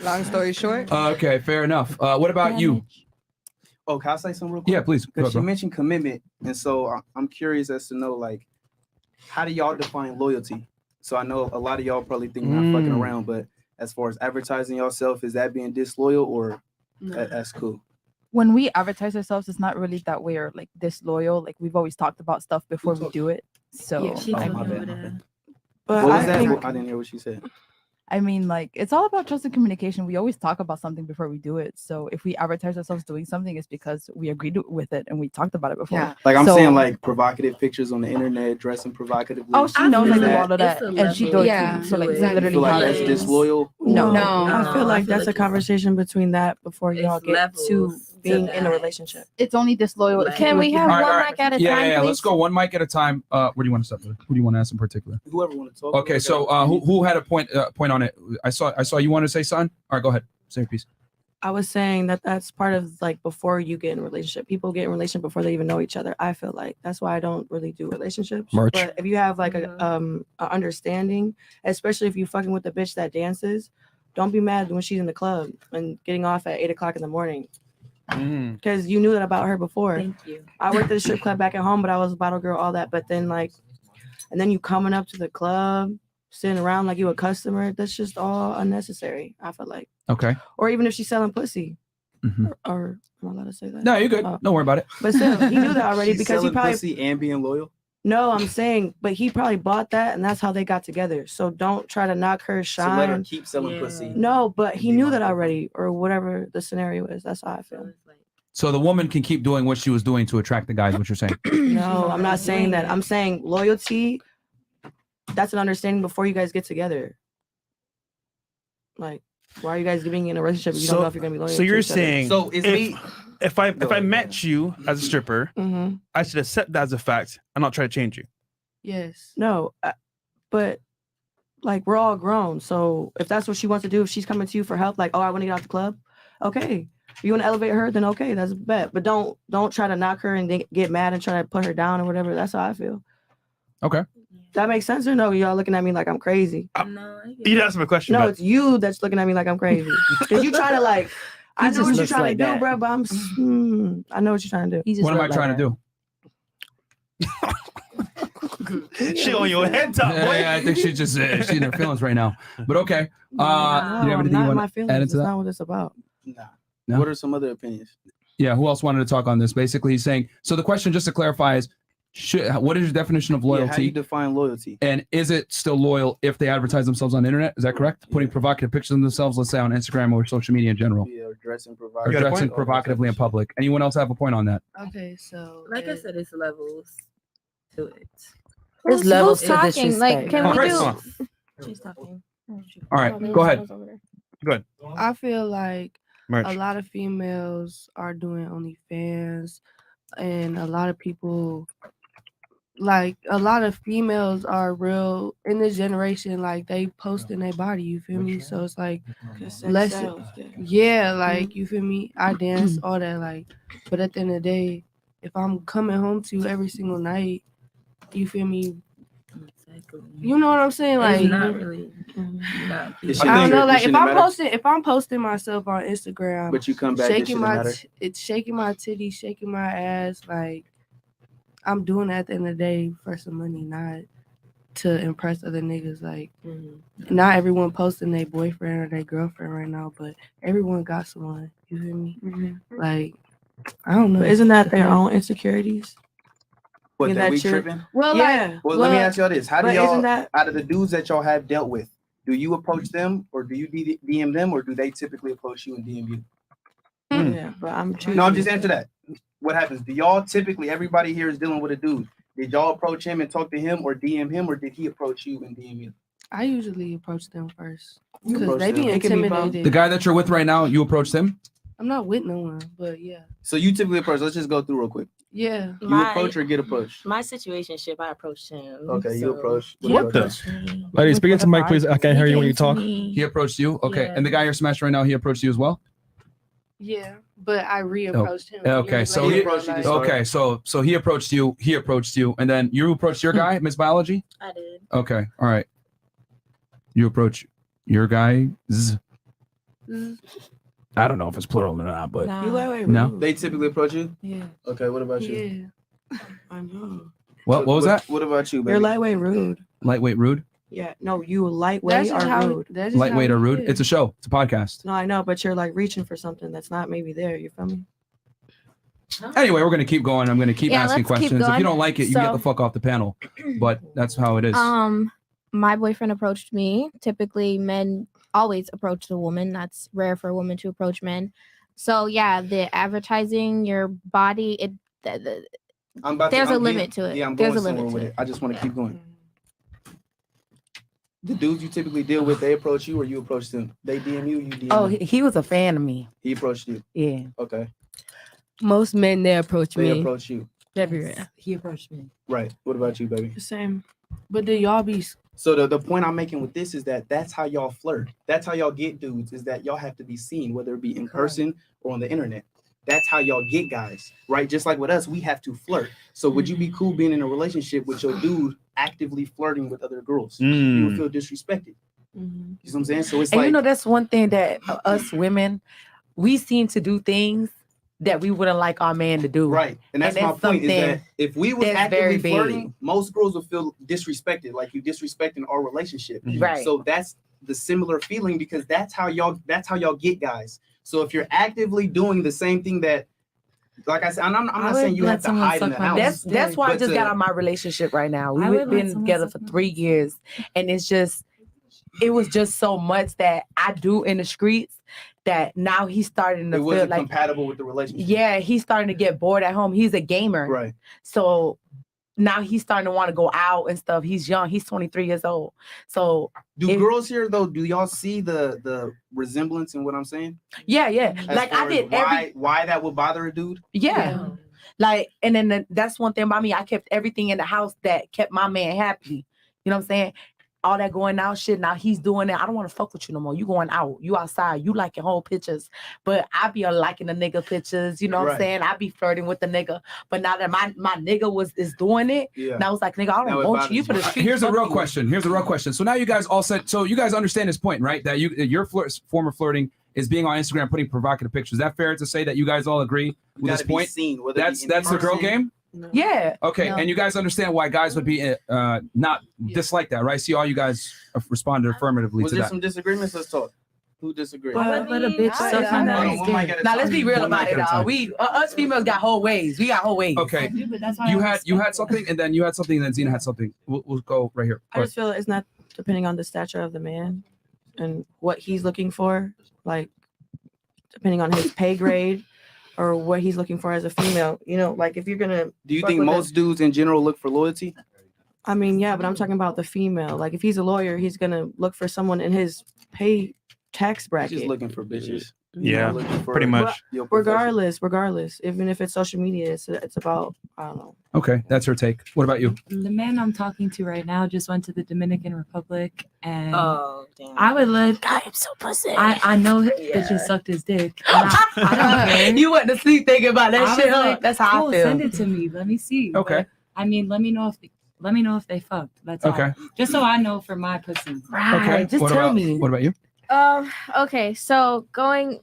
Long story short. Okay, fair enough. What about you? Oh, can I say something real quick? Yeah, please. Because you mentioned commitment, and so I'm curious as to know, like, how do y'all define loyalty? So I know a lot of y'all probably think not fucking around, but as far as advertising yourself, is that being disloyal or that's cool? When we advertise ourselves, it's not really that we're like disloyal. Like we've always talked about stuff before we do it. So my bad. But What was that? I didn't hear what she said. I mean, like, it's all about trust and communication. We always talk about something before we do it. So if we advertise ourselves doing something, it's because we agreed with it and we talked about it before. Yeah. Like I'm saying, like provocative pictures on the internet, dressing provocatively. Oh, she knows like a lot of that, and she does. Yeah. So like, Exactly. literally, Like that's disloyal. No. I feel like that's a conversation between that before y'all get to being in a relationship. It's only disloyal. Can we have one mic at a time? Yeah, please? let's go one mic at a time. Where do you want to start? Who do you want to ask in particular? Whoever want to talk. Okay, so who had a point on it? I saw you want to say something. All right, go ahead. Say your piece. I was saying that that's part of like before you get in a relationship. People get in a relationship before they even know each other. I feel like that's why I don't really do relationships. Merch. But if you have like a understanding, especially if you fucking with the bitch that dances, don't be mad when she's in the club and getting off at 8:00 in the morning. Because you knew that about her before. Thank you. I worked at a strip club back at home, but I was a bottle girl, all that. But then like, and then you coming up to the club, sitting around like you a customer. That's just all unnecessary. I feel like. Okay. Or even if she's selling pussy. Or am I allowed to say that? No, you're good. Don't worry about it. But still, he knew that already She's because he selling probably. pussy and being loyal. No, I'm saying, but he probably bought that, and that's how they got together. So don't try to knock her shine. So let her keep selling pussy. No, but he knew that already, or whatever the scenario is. That's how I feel. So the woman can keep doing what she was doing to attract the guys. What you're saying? No, I'm not saying that. I'm saying loyalty. That's an understanding before you guys get together. Like, why are you guys being in a relationship if you don't know if you're gonna be loyal? So you're saying, so is if I met you as a stripper, I should accept that as a fact and not try to change you. Yes. No, but like we're all grown. So if that's what she wants to do, if she's coming to you for help, like, oh, I want to get out the club, okay. If you want to elevate her, then okay, that's a bet. But don't try to knock her and then get mad and try to put her down or whatever. That's how I feel. Okay. That makes sense or no? Y'all looking at me like I'm crazy. No, you didn't ask me a question. No, it's you that's looking at me like I'm crazy. Because you trying to like, I know what you're trying to do, bro, but I know what you're trying to do. What am I trying to do? She on your head top. Yeah, I think she's just she's in her feelings right now. But okay. No, you have anything you not my want to feelings. add That's into not that? what it's about. Nah. No? What are some other opinions? Yeah. Who else wanted to talk on this? Basically, he's saying. So the question, just to clarify, is what is your definition of loyalty? Yeah, how do you define loyalty? And is it still loyal if they advertise themselves on the internet? Is that correct? Putting provocative pictures of themselves, let's say on Instagram or social media in general. Yeah, or dressing Or dressing provocatively in public. Anyone else have a point on that? Okay, so like I said, it's levels to it. There's levels to talking. Like, can we do? She's talking. All right, go ahead. Go ahead. I feel like Merch. a lot of females are doing OnlyFans, and a lot of people, like a lot of females are real in this generation. Like they posting their body, you feel me? So it's like less, yeah, like you feel me? I dance all that, like, but at the end of the day, if I'm coming home to you every single night, you feel me? You know what I'm saying? Like, not really. I don't know. Like, if I'm posting myself on Instagram, but you come back, shaking it's shaking my titties, shaking my ass, like I'm doing that at the end of the day for some money, not to impress other niggas. Like, not everyone posting their boyfriend or their girlfriend right now, but everyone got someone. You feel me? Like, I don't know. But isn't that their own insecurities? What, that we tripping? Well, yeah. Well, let me ask y'all this: how do y'all, isn't that, out of the dudes that y'all have dealt with, do you approach them, or do you DM them, or do they typically approach you and DM you? Yeah, but I'm choosing. No, I'm just answer that. What happens? Do y'all typically, everybody here is dealing with a dude? Did y'all approach him and talk to him, or DM him, or did he approach you and DM you? I usually approach them first You because approach they be them. intimidated. The guy that you're with right now, you approached him? I'm not with no one, but yeah. So you typically approach. Let's just go through real quick. Yeah. You approach or get approached? My situationship, I approached him. Okay, you approach. What the? Ladies, speak into the mic, please. I can't hear you when you talk. He approached you? Okay. Yeah. And the guy you're smashing right now, he approached you as well? Yeah, but I reapproached him. Okay, so he approached you, and then you approached your guy, Miss Biology? I did. Okay, all right. You approach your guy. I don't know if it's plural or not, but You lightweight No. rude. They typically approach you. Yeah. Okay, what about you? Yeah. I know. what was that? What about you, baby? You're lightweight rude. Lightweight rude? Yeah. No, you That's lightweight just or how rude. that's just Lightweight how or we rude? is. It's a show. It's a podcast. No, I know, but you're like reaching for something that's not maybe there. You feel me? Anyway, we're going to keep going. I'm going to keep Yeah, asking let's keep questions. If going. you don't like it, you get So- the fuck off the panel. But that's how it is. My boyfriend approached me. Typically, men always approach the woman. That's rare for a woman to approach men. So yeah, the advertising your body, I'm about there's to, a I'm limit to it. Yeah, I'm There's going a limit somewhere to with it. it. I just want to keep going. The dudes you typically deal with, they approach you or you approach them? They DM you, you DM Oh, them? he was a fan of me. He approached you. Yeah. Okay. Most men they approach They me. approach you. Everywhere. He approached me. Right. What about you, baby? The same. But then y'all be So the point I'm making with this is that that's how y'all flirt. That's how y'all get dudes, is that y'all have to be seen, whether it be in person or on the internet. That's how y'all get guys, right? Just like with us, we have to flirt. So would you be cool being in a relationship with your dude actively flirting with other girls? You would feel disrespected. You know what I'm saying? So it's And like, you know, that's one thing that us women, we seem to do things that we wouldn't like our man to do. right. And that's my that's point, is that something if we was that's actively very flirting, big. most girls would feel disrespected, like you disrespecting our relationship. Right. So that's the similar feeling, because that's how y'all get guys. So if you're actively doing the same thing that, like I said, I'm not saying you have to hide in the house. That's why I But just got to- out of my relationship right now. I We've would let been someone together suck for my 3 years, and it was just so much that I do in the streets that now he's starting to it feel wasn't like, compatible with the relationship. yeah, he's starting to get bored at home. He's a gamer, Right. so now he's starting to want to go out and stuff. He's young. He's 23 years old. So Do girls here though? Do y'all see the resemblance in what I'm saying? yeah. As Like I far as did why that would bother a dude? yeah. Like, and then that's one thing about me. I kept everything in the house that kept my man happy. You know what I'm saying? All that going out shit. Now he's doing it. I don't want to fuck with you no more. You going out. You outside. You liking whole pictures. But I be liking the nigga pictures. You know what Right. I'm saying? I be flirting with the nigga. But now that my nigga is doing it, Yeah. now it's like, nigga, I Now don't it want you. You bothers for the you. street. Here's a fuck real you. question. Here's a real question. So now you guys all said, so you guys understand this point, right? That your form of flirting is being on Instagram, putting provocative pictures. Is that fair to say that you guys all agree You with this gotta be point? seen. Whether it That's be in the girl person- game? Yeah. Okay, No. and you guys understand why guys would be not dislike that, right? See, all you guys responded affirmatively Was to there that. some disagreements? Let's talk. Who disagreed? But let a bitch suck my Hold on, nuts. one mic at a Now let's time. be real One about mic it, at a dog. time. We us females got whole ways. We got whole ways. Okay, you had something, and then you had something, and then Zena had something. We'll go right here. I just feel it's not depending on the stature of the man and what he's looking for, like depending on his pay grade or what he's looking for as a female. You know, like if you're gonna Do you fuck think with most dudes in general look for loyalty? I mean, yeah, but I'm talking about the female. Like if he's a lawyer, he's gonna look for someone in his pay tax He's bracket. just looking for bitches. Yeah, Not looking for pretty much. your profession. regardless, even if it's social media, it's about I don't know. Okay, that's her take. What about you? The man I'm talking to right now just went to the Dominican Republic, and Oh damn. I would let. I am so pussy. I know that you sucked his dick. And I don't care. You went to sleep thinking about that I shit, was huh? like, That's how cool, I feel. send it to me. Let me see. Okay. But, I mean, let me know if they fucked. That's all. Okay. Just so I know for my pussy. Right. Okay. Just what tell about, me. What about you? Okay, so going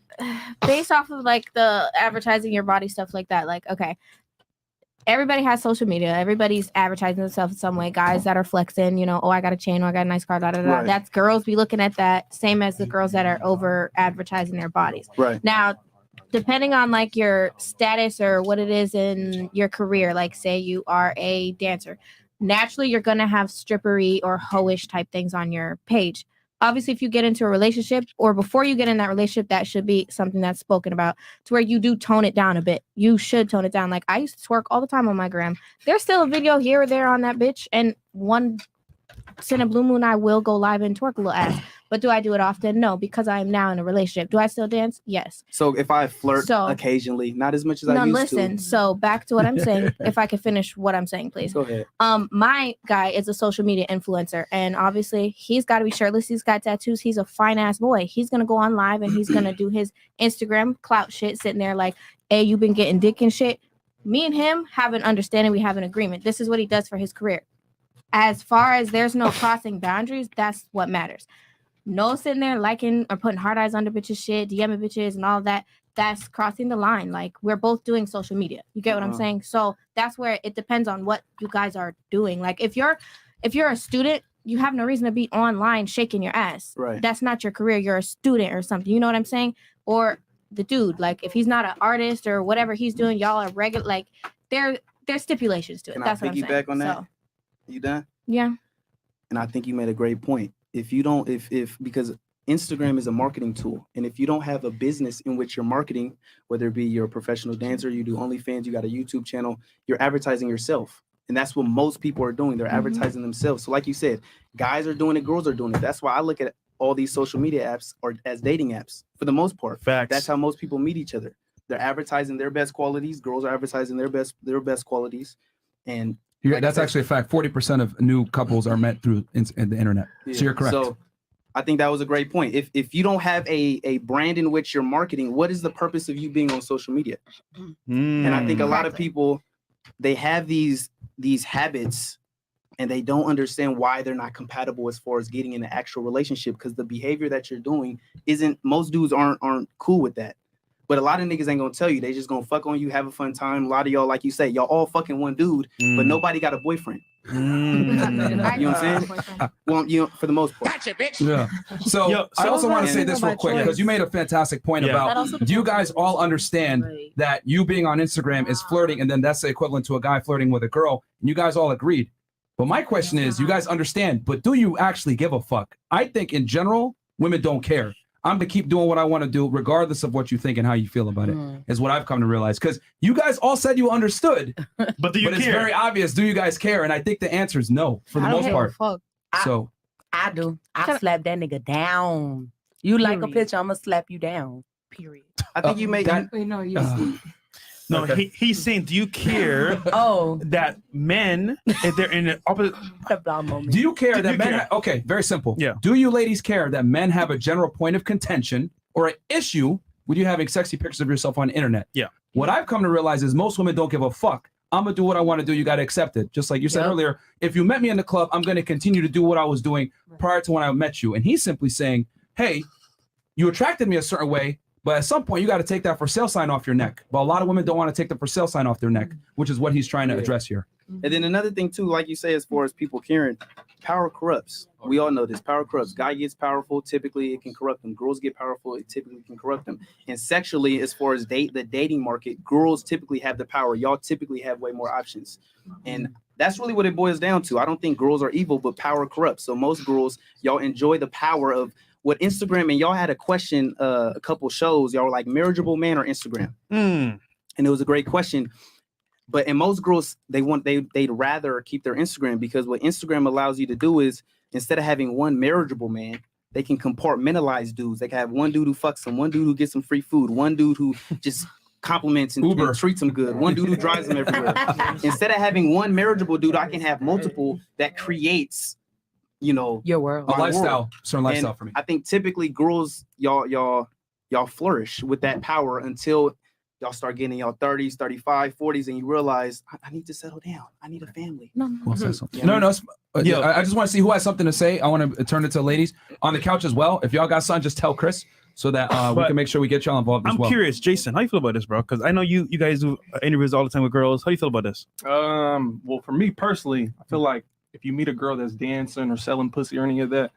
based off of like the advertising your body stuff like that, like okay, everybody has social media, everybody's advertising themselves in some way. Guys that are flexing, you know, oh I got a chain, oh I got a nice car, da da da. Right. That's girls be looking at that, same as the girls that are over advertising their bodies. Right. Now, depending on like your status or what it is in your career, like say you are a dancer, naturally you're gonna have strippery or hoish type things on your page. Obviously, if you get into a relationship or before you get in that relationship, that should be something that's spoken about to where you do tone it down a bit. You should tone it down. Like I used to twerk all the time on my gram. There's still a video here or there on that bitch. And one in a blue moon, I will go live and twerk a little ass. But do I do it often? No, because I am now in a relationship. Do I still dance? Yes. So if I flirt So- occasionally, not as much as I No, used listen. to. So back to what I'm saying. If I could finish what I'm saying, please. Go ahead. My guy is a social media influencer, and obviously he's got to be shirtless. He's got tattoos. He's a fine ass boy. He's gonna go on live and he's gonna do his Instagram clout shit, sitting there like, "Hey, you been getting dick and shit." Me and him have an understanding. We have an agreement. This is what he does for his career. As far as there's no crossing boundaries, that's what matters. no sitting there liking or putting hard eyes under bitches shit, DMing bitches and all that. That's crossing the line. Like we're both doing social media. You get what I'm saying? So that's where it depends on what you guys are doing. Like if you're a student, you have no reason to be online shaking your ass. Right. That's not your career. You're a student or something. You know what I'm saying? Or the dude, like if he's not an artist or whatever he's doing, y'all are regular. Like there's stipulations to it. Can That's I what I'm saying. piggyback on that? So, You done? yeah. And I think you made a great point. If you don't, because Instagram is a marketing tool, and if you don't have a business in which you're marketing, whether it be you're a professional dancer, you do OnlyFans, you got a YouTube channel, you're advertising yourself. And that's what most people are doing. They're advertising themselves. So like you said, guys are doing it, girls are doing it. That's why I look at all these social media apps or as dating apps for the most part. Facts. That's how most people meet each other. They're advertising their best qualities. Girls are advertising their best qualities. And That's actually a fact. 40% of new couples are met through the internet. Yeah. So you're correct. So I think that was a great point. If you don't have a brand in which you're marketing, what is the purpose of you being on social media? And I think a lot of people, they have these habits and they don't understand why they're not compatible as far as getting in an actual relationship, because the behavior that you're doing most dudes aren't cool with that. But a lot of niggas ain't gonna tell you. They just gonna fuck on you, have a fun time. A lot of y'all, like you say, y'all all fucking one dude, but nobody got a boyfriend. You know what I'm saying? Well, for the most part. Gotcha, bitch. Yeah. So I also want to say this real quick, because you made a fantastic point about, do you guys all understand that you being on Instagram is flirting, and then that's the equivalent to a guy flirting with a girl, and you guys all agreed. But my question is, you guys understand, but do you actually give a fuck? I think in general, women don't care. I'm to keep doing what I want to do, regardless of what you think and how you feel about it, is what I've come to realize. Because you guys all said you understood, but do you care? It's very obvious. Do you guys care? And I think the answer is no, for the most part. Fuck. So I do. I slap that nigga down. You like a picture, I'm gonna slap you down. Period. I think you made that. No, he's saying, do you care that men, if they're in the opposite moment, do you care that men okay, very simple. Yeah. Do you ladies care that men have a general point of contention or an issue with you having sexy pictures of yourself on the internet? Yeah. What I've come to realize is most women don't give a fuck. I'm gonna do what I want to do. You gotta accept it. Just like you said earlier, if you met me in the club, I'm gonna continue to do what I was doing prior to when I met you. And he's simply saying, hey, you attracted me a certain way, but at some point, you got to take that for sale sign off your neck. But a lot of women don't want to take the for sale sign off their neck, which is what he's trying to address here. And then another thing, too, like you say, as far as people caring, power corrupts. We all know this. Power corrupts. Guy gets powerful, typically it can corrupt them. Girls get powerful, it typically can corrupt them. And sexually, as far as the dating market, girls typically have the power. Y'all typically have way more options. And that's really what it boils down to. I don't think girls are evil, but power corrupts. So most girls, y'all enjoy the power of what Instagram, and y'all had a question a couple shows, y'all were like, marriageable man or Instagram? And it was a great question. But and most girls, they'd rather keep their Instagram, because what Instagram allows you to do is, instead of having one marriageable man, they can compartmentalize dudes. They can have one dude who fucks them, one dude who gets some free food, one dude who just compliments and treats them good, one dude who drives them everywhere. Instead of having one marriageable dude, I can have multiple that creates, your world, a lifestyle, certain lifestyle for me. I think typically girls, y'all flourish with that power until y'all start getting in y'all 30s, 35, 40s, and you realize, I need to settle down. I need a family. Well, say something. No. I just want to see who has something to say. I want to turn it to ladies on the couch as well. If y'all got something, just tell Chris so that we can make sure we get y'all involved as well. I'm curious, Jason, how you feel about this, bro? Because I know you guys do interviews all the time with girls. How do you feel about this? Well, for me personally, I feel like if you meet a girl that's dancing or selling pussy or any of that,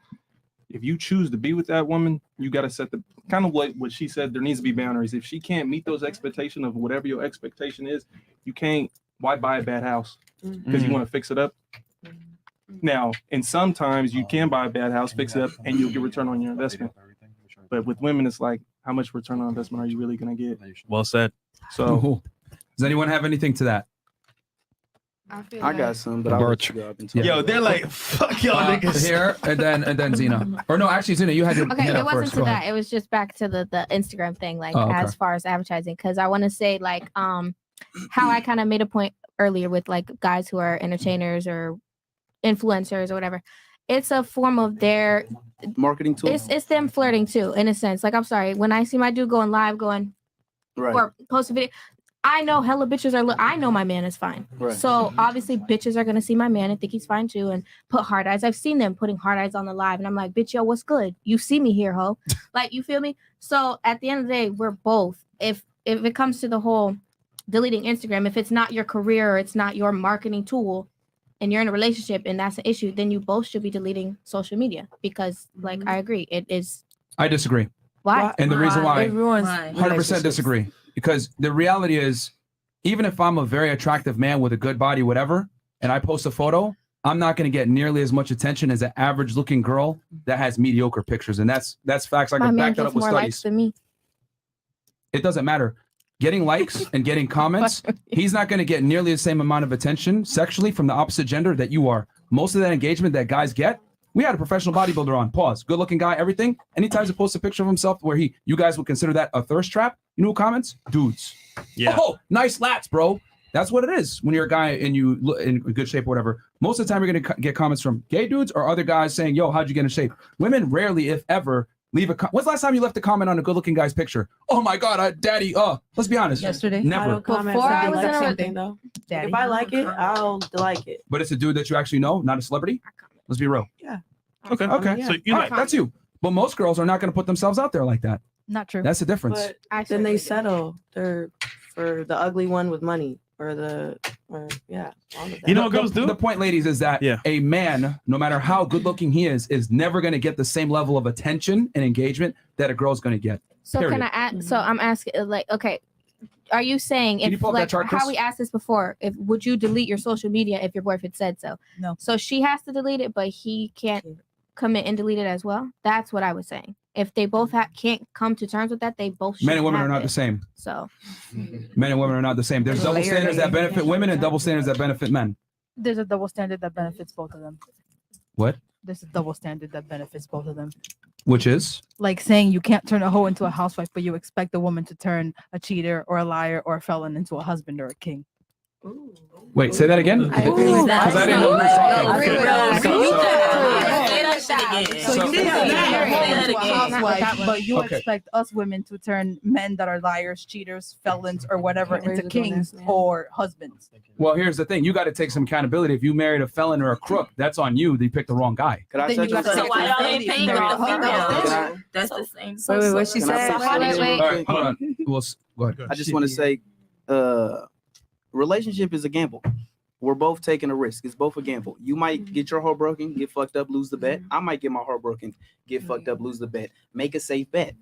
if you choose to be with that woman, you got to set the kind of like what she said, there needs to be boundaries. If she can't meet those expectations of whatever your expectation is, you can't, why buy a bad house? Because you want to fix it up. Now, and sometimes you can buy a bad house, fix it up, and you'll get return on your investment. But with women, it's like, how much return on investment are you really going to get? Well said. So, does anyone have anything to that? I got some, but I'll let you go up and talk. Yo, they're like, fuck y'all niggas. Here, and then Zena. Or no, actually, Zena, you had your Okay, hand it up wasn't first. to Go that. ahead. It was just back to the Instagram thing, like okay. as far as advertising. Because I want to say, like, how I kind of made a point earlier with like guys who are entertainers or influencers or whatever. It's a form of their marketing tool. It's them flirting too, in a sense. Like, I'm sorry, when I see my dude going live, or post a video, I know hella bitches are. I know my man is fine. Right. So obviously, bitches are gonna see my man and think he's fine too, and put hard eyes. I've seen them putting hard eyes on the live, and I'm like, bitch, yo, what's good? You see me here, ho? Like, you feel me? So at the end of the day, we're both. If it comes to the whole deleting Instagram, if it's not your career or it's not your marketing tool, and you're in a relationship and that's an issue, then you both should be deleting social media because, like, I agree, it is. I disagree. Why? And the reason why, Everyone's 100% disagree. Because the reality is, even if I'm a very attractive man with a good body, whatever, and I post a photo, I'm not going to get nearly as much attention as an average looking girl that has mediocre pictures. And that's facts. I can back that up with studies. Than me. It doesn't matter. Getting likes and getting comments, he's not going to get nearly the same amount of attention sexually from the opposite gender that you are. Most of that engagement that guys get, we had a professional bodybuilder on, pause, good looking guy, everything. Anytime he posts a picture of himself where you guys would consider that a thirst trap, you know who comments? Dudes. Yeah. Oh, nice lats, bro. That's what it is when you're a guy and you look in good shape or whatever. Most of the time you're going to get comments from gay dudes or other guys saying, yo, how'd you get in shape? Women rarely, if ever, leave a when's the last time you left a comment on a good looking guy's picture? Oh my God, daddy, let's be honest. Yesterday. Never. Before I was in something though. Daddy. If I like it, I'll like it. But it's a dude that you actually know, not a celebrity. Let's be real. Yeah. Okay. Yeah. So you All like right, that's you. But most girls are not going to put themselves out there like that. Not true. That's the difference. But then they settle. They're for the ugly one with money or all of that. You know what girls do? The point, ladies, is that a man, no matter how good looking he is never going to get the same level of attention and engagement that a girl's going to get. So Period. can I ask? So I'm asking, like, okay, are you saying Can you if pull up that like chart, how Chris? we asked this before? If would you delete your social media if your boyfriend said so? No. So she has to delete it, but he can't commit and delete it as well. That's what I was saying. If they both can't come to terms with that, they both should Men and women have are not it. the same. So Men and women are not the same. There's double standards that benefit women and double standards that benefit men. There's a double standard that benefits both of them. What? There's a double standard that benefits both of them. Which is? Like saying you can't turn a hoe into a housewife, but you expect a woman to turn a cheater or a liar or a felon into a husband or a king. Wait, say that again. I agree with that. Because I didn't know what you were So you can't turn a hoe into a housewife, but you Okay. expect us women to turn men that are liars, cheaters, felons, or whatever into kings or husbands. Well, here's the thing. You got to take some accountability. If you married a felon or a crook, that's on you. You picked the wrong guy. Could I Then touch you on gotta something? take why y'all ain't paying off the females? Can I- That's the same. Wait, what she Can I said? say something Wait. All right, hold on. Go ahead. I just want to say, relationship is a gamble. We're both taking a risk. It's both a gamble. You might get your heart broken, get fucked up, lose the bet. I might get my heart broken, get fucked up, lose the bet. Make a safe bet.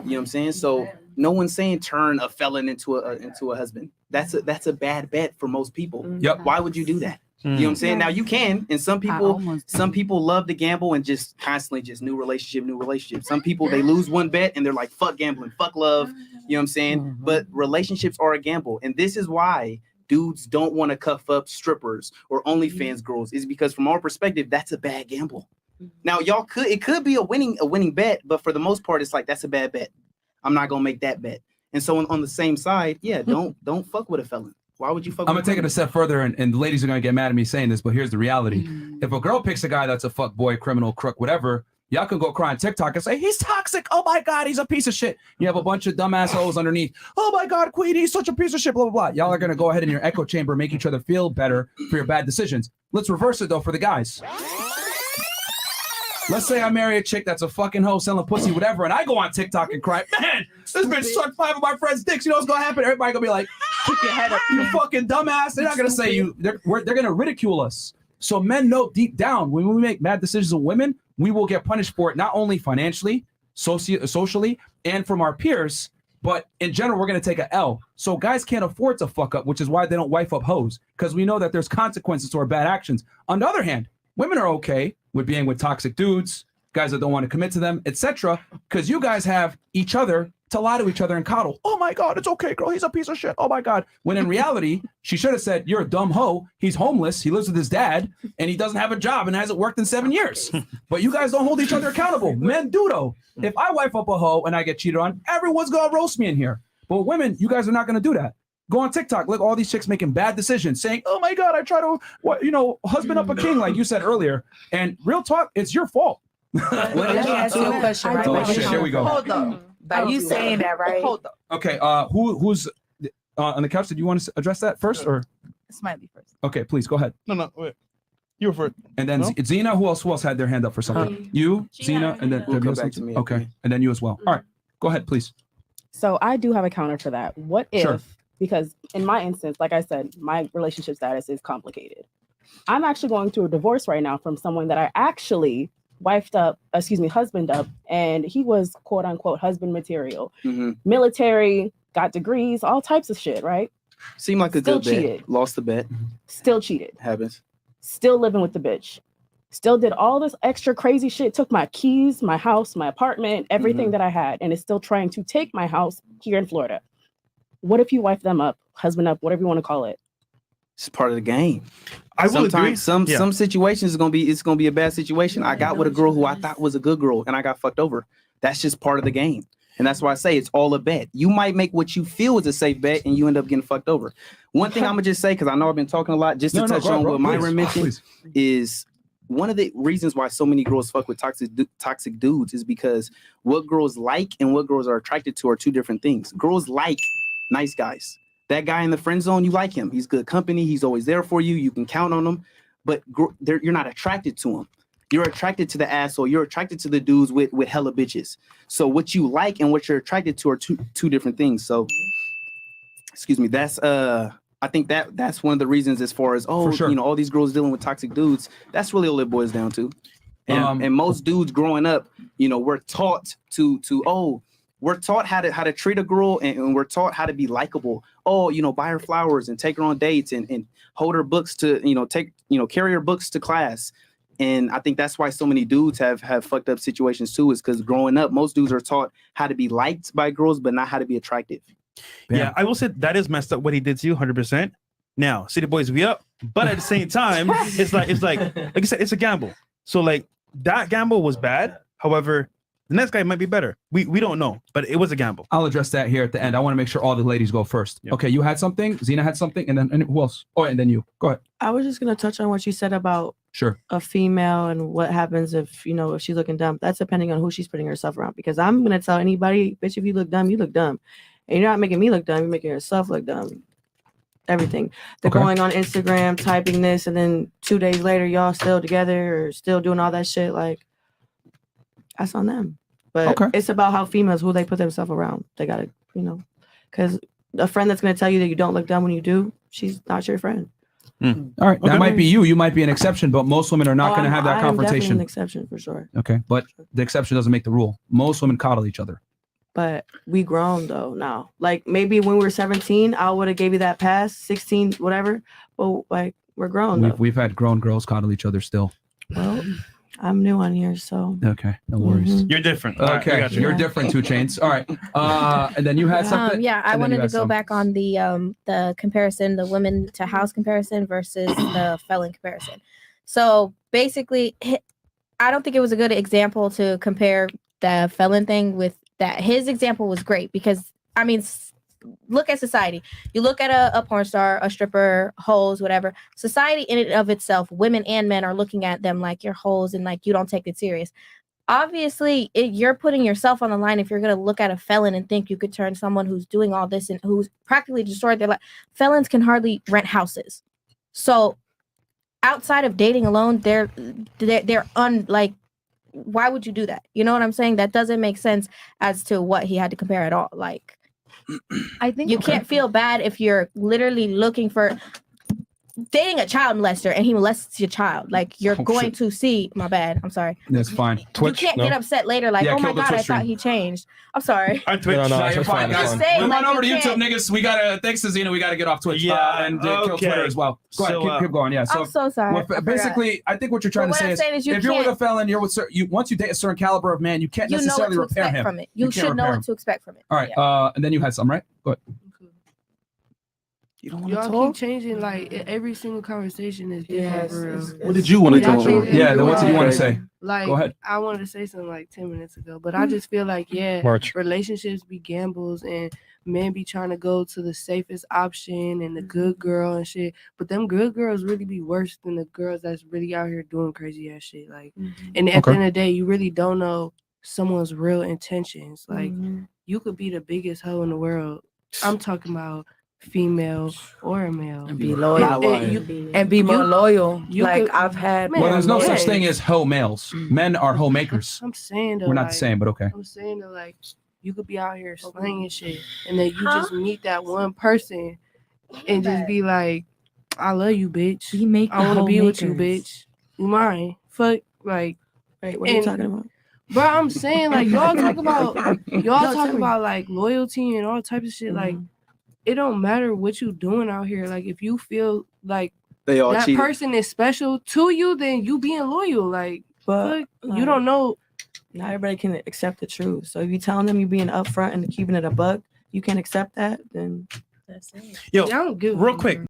You know what I'm saying? So no one's saying turn a felon into a husband. That's a bad bet for most people. Yep. Why would you do that? You know what I'm saying? Now you can, and some people love to gamble and just constantly just new relationship. Some people they lose one bet and they're like, fuck gambling, fuck love. You know what I'm saying? But relationships are a gamble, and this is why dudes don't want to cuff up strippers or OnlyFans girls, is because from our perspective, that's a bad gamble. Now it could be a winning bet, but for the most part, it's like that's a bad bet. I'm not gonna make that bet. And so on the same side, don't fuck with a felon. Why would you fuck? I'm gonna take it a step further, and the ladies are gonna get mad at me saying this, but here's the reality: if a girl picks a guy that's a fuck boy, criminal, crook, whatever, y'all can go cry on TikTok and say he's toxic. Oh my God, he's a piece of shit. You have a bunch of dumbass hoes underneath. Oh my God, Queen, he's such a piece of shit. Blah blah blah. Y'all are gonna go ahead in your echo chamber, make each other feel better for your bad decisions. Let's reverse it though for the guys. Let's say I marry a chick that's a fucking hoe selling pussy, whatever, and I go on TikTok and cry, man, this bitch sucked 5 of my friends' dicks. You know what's gonna happen? Everybody gonna be like, kick your head up, you fucking dumbass. They're not gonna say you. They're gonna ridicule us. So men know deep down when we make bad decisions with women, we will get punished for it, not only financially, socially, and from our peers, but in general, we're gonna take a L. So guys can't afford to fuck up, which is why they don't wife up hoes, because we know that there's consequences to our bad actions. On the other hand, women are okay with being with toxic dudes, guys that don't want to commit to them, etc. Because you guys have each other to lie to each other and coddle. Oh my God, it's okay, girl. He's a piece of shit. Oh my God. When in reality, she should have said, you're a dumb hoe. He's homeless. He lives with his dad and he doesn't have a job and hasn't worked in 7 years. But you guys don't hold each other accountable. Men do though. If I wife up a hoe and I get cheated on, everyone's going to roast me in here. But women, you guys are not going to do that. Go on TikTok. Look, all these chicks making bad decisions, saying, "Oh my God, I try to, husband up a king," like you said earlier. And real talk, it's your fault. Let me ask you a question, right? Oh shit, here we go. Hold up. By you saying that, right? Hold up. Okay, on the couch. Did you want to address that first, or Smiley first? Okay, please go ahead. No, wait. You were first. And then Zena. Who else had their hand up for something? You, Zena, and then We'll come back to me. Okay, and then you as well. All right, go ahead, please. So I do have a counter for that. What if, Sure. because in my instance, like I said, my relationship status is complicated. I'm actually going through a divorce right now from someone that I actually husband up, and he was quote unquote husband material, military, got degrees, all types of shit, right? Seemed like a Still good cheated. bet. Lost the bet. Still cheated. Happens. Still living with the bitch. Still did all this extra crazy shit, took my keys, my house, my apartment, everything that I had, and is still trying to take my house here in Florida. What if you wife them up, husband up, whatever you want to call it? It's part of the game. I will agree. Some situations it's gonna be a bad situation. I got with a girl who I thought was a good girl, and I got fucked over. That's just part of the game. And that's why I say it's all a bet. You might make what you feel is a safe bet, and you end up getting fucked over. One thing I'm gonna just say, because I know I've been talking a lot, just to touch on what Myron mentioned, is one of the reasons why so many girls fuck with toxic dudes is because what girls like and what girls are attracted to are two different things. Girls like nice guys. That guy in the friend zone, you like him. He's good company. He's always there for you. You can count on him. But you're not attracted to him. You're attracted to the asshole. You're attracted to the dudes with hella bitches. So what you like and what you're attracted to are two different things. So, excuse me. That's I think that's one of the reasons as far as all these girls dealing with toxic dudes. That's really all it boils down to. And most dudes growing up, we're taught we're taught how to treat a girl, and we're taught how to be likable. Buy her flowers and take her on dates and hold her books to, carry her books to class. And I think that's why so many dudes have fucked up situations too, is because growing up, most dudes are taught how to be liked by girls, but not how to be attractive. Yeah, I will say that is messed up what he did to you, 100%. Now, City Boys, we up, but at the same time, it's like I said, it's a gamble. So like that gamble was bad. However, the next guy might be better. We don't know, but it was a gamble. I'll address that here at the end. I want to make sure all the ladies go first. Yep. Okay, you had something. Zena had something, and then who else? Oh, and then you. Go ahead. I was just gonna touch on what you said about a female and what happens if if she's looking dumb. That's depending on who she's putting herself around. Because I'm gonna tell anybody, bitch, if you look dumb, you look dumb, and you're not making me look dumb. You're making yourself look dumb. Everything. They're going on Instagram, typing this, and then 2 days later, y'all still together or still doing all that shit. Like, that's on them. But it's about how females, who they put themselves around. They gotta, because a friend that's gonna tell you that you don't look dumb when you do, she's not your friend. All right, that might be you. You might be an exception, but most women are not going to have that confrontation. I'm an exception for sure. Okay, but the exception doesn't make the rule. Most women coddle each other. But we grown though now. Like maybe when we were 17, I would have gave you that pass. 16, whatever. But like we're grown. We've had grown girls coddle each other still. Well, I'm new on here, so okay, no worries. You're different. Okay, you're different. 2 Chainz. All right. And then you had something. I wanted to go back on the comparison, the women to house comparison versus the felon comparison. So basically, I don't think it was a good example to compare the felon thing with that. His example was great because look at society. You look at a porn star, a stripper, hoes, whatever. Society in and of itself, women and men are looking at them like you're hoes and like you don't take it serious. Obviously, you're putting yourself on the line if you're going to look at a felon and think you could turn someone who's doing all this and who's practically destroyed their life. Felons can hardly rent houses. So outside of dating alone, they're why would you do that? You know what I'm saying? That doesn't make sense as to what he had to compare at all. Like, I think you can't feel bad if you're literally looking for dating a child molester and he molests your child. Like you're going to see. My bad. I'm sorry. That's fine. Twitch, you can't get upset later. Like, oh my god, I thought he changed. I'm sorry. On Twitch. No, you're fine, guys. Move on over to YouTube, niggas. We gotta. Thanks to Zena, we gotta get off Twitch. And kill Twitter as well. Go ahead, keep going. Yeah. I'm so sorry. Basically, I think what you're trying to say is, if you're with a felon, you're with once you date a certain caliber of man, you can't necessarily repair him. From it. You should know what to expect from it. All right. And then you had some, right? Go ahead. You don't want to talk? Keep changing, like every single conversation is different. For real. What did you want to talk about? Yeah, then what did you want to say? Like, go ahead. I wanted to say something like 10 minutes ago, but I just feel like, relationships be gambles and men be trying to go to the safest option and the good girl and shit. But them good girls really be worse than the girls that's really out here doing crazy ass shit. Like, and at the end of the day, you really don't know someone's real intentions. Like, you could be the biggest hoe in the world. I'm talking about female or a male. And be loyal. And be more loyal. Like I've had. Well, there's no such thing as hoe males. Men are hoe makers. I'm saying though, we're not like, the same, but okay. I'm saying that like you could be out here slinging shit, and then you just meet that one person, and just be like, "I love you, bitch. I want to be with you, bitch. You mine." Fuck, like. Wait, what are you talking about? Bro, I'm saying like y'all talk about like loyalty and all types of shit. Like it don't matter what you doing out here. Like if you feel like they all that cheated. person is special to you, then you being loyal. Like, but you don't know. Not everybody can accept the truth. So if you telling them you being upfront and keeping it a buck, you can't accept that. Then Yo, real quick.